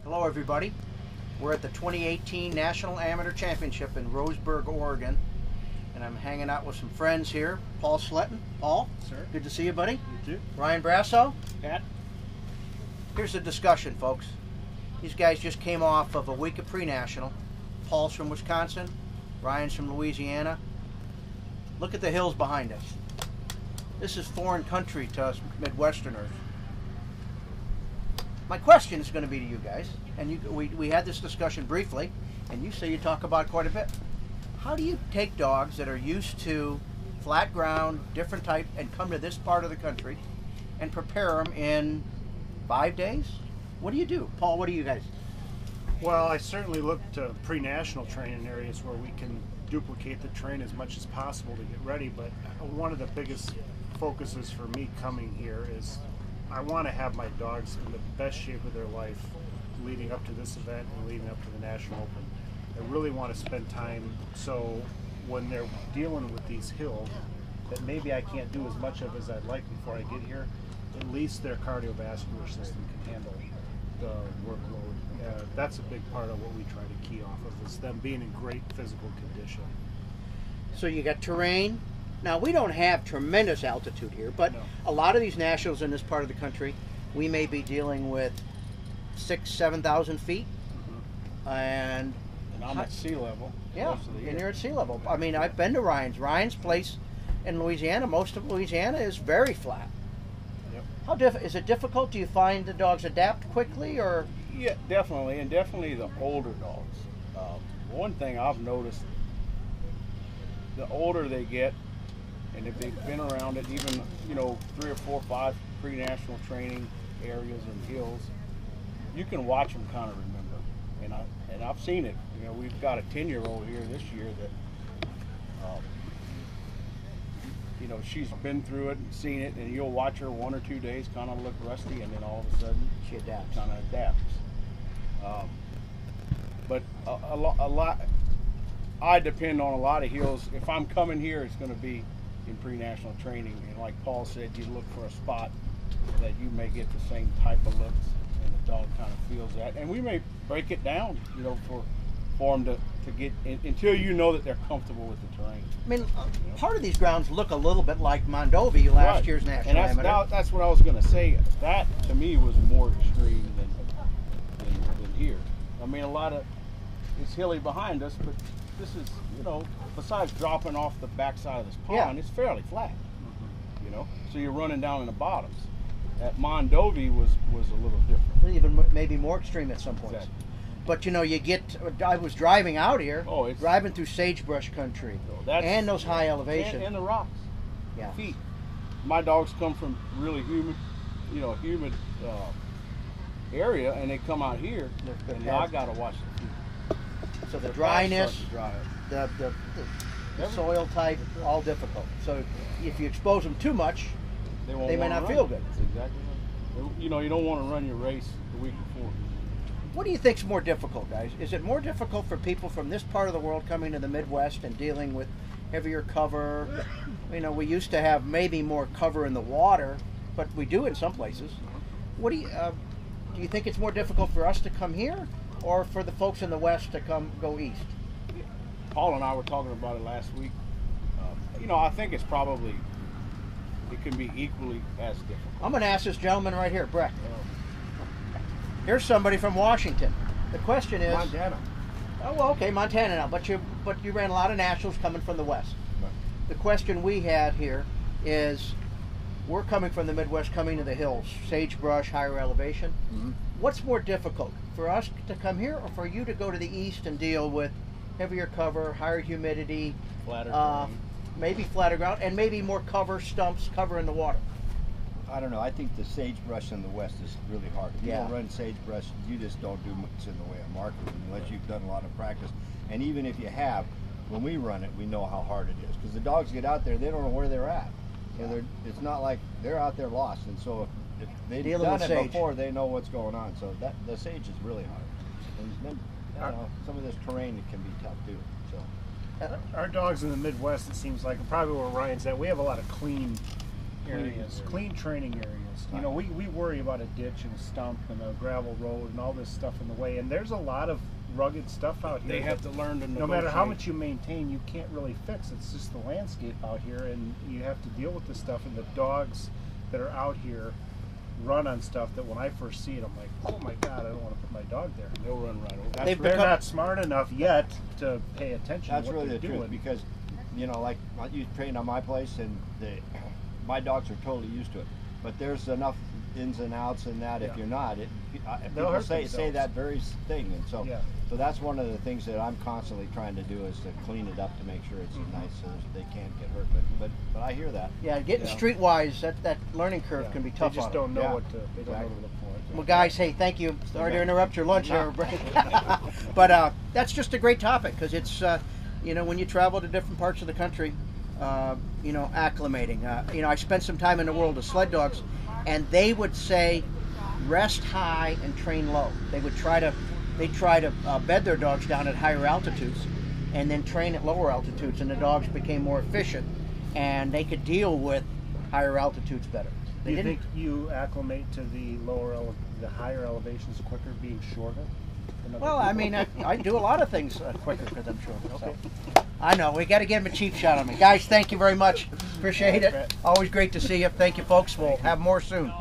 Hello everybody. We're at the 2018 National Amateur Championship in Roseburg, Oregon. And I'm hanging out with some friends here. Paul Sletten. Paul? Sir. Good to see you, buddy. You too. Ryan Brasseaux. Pat. Here's the discussion, folks. These guys just came off of a week of pre-national. Paul's from Wisconsin. Ryan's from Louisiana. Look at the hills behind us. This is foreign country to us Midwesterners. My question is going to be to you guys, and we had this discussion briefly, and you say you talk about it quite a bit. How do you take dogs that are used to flat ground, different type, and come to this part of the country and prepare them in 5 days? What do you do? Paul, what do you guys? Well, I certainly look to pre-national training areas where we can duplicate the train as much as possible to get ready, but one of the biggest focuses for me coming here is I want to have my dogs in the best shape of their life leading up to this event and leading up to the National Open. I really want to spend time so when they're dealing with these hills that maybe I can't do as much of as I'd like before I get here, at least their cardiovascular system can handle the workload. That's a big part of what we try to key off of, is them being in great physical condition. So you got terrain. Now, we don't have tremendous altitude here, but No. A lot of these nationals in this part of the country, we may be dealing with 6,000, 7,000 feet. Mm-hmm. And I'm at sea level. yeah, most of the year. and you're at sea level. I mean, I've been to Ryan's place in Louisiana. Most of Louisiana is very flat. Yep. Is it difficult? Do you find the dogs adapt quickly, or? Yeah, definitely, and definitely the older dogs. One thing I've noticed, the older they get, and if they've been around it, even 3 or 4 or 5 pre-national training areas and hills, you can watch them kind of remember. And I've seen it. We've got a 10-year-old here this year that, she's been through it and seen it, and you'll watch her 1 or 2 days kind of look rusty, and then all of a sudden She adapts. Kind of adapts. But a lot, I depend on a lot of hills. If I'm coming here, it's going to be in pre-national training, and like Paul said, you look for a spot that you may get the same type of looks, and the dog kind of feels that. And we may break it down, for them to get in, until you know that they're comfortable with the terrain. I mean, part of these grounds look a little bit like Mondovi last year's national and amateur. that's what I was going to say. That to me was more extreme than here. I mean, a lot of it's hilly behind us, but this is, besides dropping off the backside of this pond, it's fairly flat. So you're running down in the bottoms. At Mondovi was a little different. Even maybe more extreme at some points. Exactly. But I was driving out here, driving through sagebrush country, and those high elevations. And the rocks. Yeah. Feet. My dogs come from really humid area, and they come out here, and I got to watch the feet. So the dryness, dry. the soil type, all difficult. So if you expose them too much, they may not feel good. That's exactly right. You don't want to run your race the week before. What do you think's more difficult, guys? Is it more difficult for people from this part of the world coming to the Midwest and dealing with heavier cover? We used to have maybe more cover in the water, but we do in some places. What do you think it's more difficult for us to come here, or for the folks in the West to go east? Paul and I were talking about it last week. I think it can be equally as difficult. I'm going to ask this gentleman right here, Breck. Here's somebody from Washington. The question is Montana. Oh, well, okay, Montana now, but you ran a lot of nationals coming from the West. Right. The question we had here is, we're coming from the Midwest, coming to the hills, sagebrush, higher elevation. Mm-hmm. What's more difficult, for us to come here, or for you to go to the east and deal with heavier cover, higher humidity, Flatter ground. maybe flatter ground, and maybe more cover, stumps, cover in the water? I don't know. I think the sagebrush in the West is really hard. If you don't run sagebrush, you just don't do much in the way of marking unless you've done a lot of practice. And even if you have, when we run it, we know how hard it is. Because the dogs get out there, they don't know where they're at. So it's not like they're out there lost. And so if they've done it before, they know what's going on. So the sage is really hard. And then, some of this terrain can be tough too. So Our dogs in the Midwest, it seems like, probably where Ryan's at, we have a lot of clean areas, clean training areas. You know, we worry about a ditch and a stump and a gravel road and all this stuff in the way, and there's a lot of rugged stuff out here. They have to learn to negotiate. No matter how much you maintain, you can't really fix. It's just the landscape out here, and you have to deal with this stuff. And the dogs that are out here run on stuff that when I first see it, I'm like, oh my God, I don't want to put my dog there. They'll run right over. They're not smart enough yet to pay attention That's to what really they're the doing. truth, because, you know, like you train on my place, and my dogs are totally used to it. But there's enough ins and outs in that. If you're not, people say that very thing, and so so that's one of the things that I'm constantly trying to do, is to clean it up to make sure it's nice so that they can't get hurt. But I hear that. Yeah, getting streetwise, that learning curve can be tough. They just don't know what to. They don't know what to look for. Well, guys, hey, thank you. Sorry to interrupt your lunch hour break. But that's just a great topic, because it's, you know, when you travel to different parts of the country, you know, acclimating. You know, I spent some time in the world of sled dogs, and they would say, rest high and train low. They would try to bed their dogs down at higher altitudes, and then train at lower altitudes, and the dogs became more efficient, and they could deal with higher altitudes better. Do you think you acclimate to the higher elevations quicker, being shorter? Well, I mean, I do a lot of things quicker because I'm shorter. Okay. So. I know, we got to give him a cheap shot on me. Guys, thank you very much. Appreciate it. Always great to see you. Thank you, folks. We'll have more soon.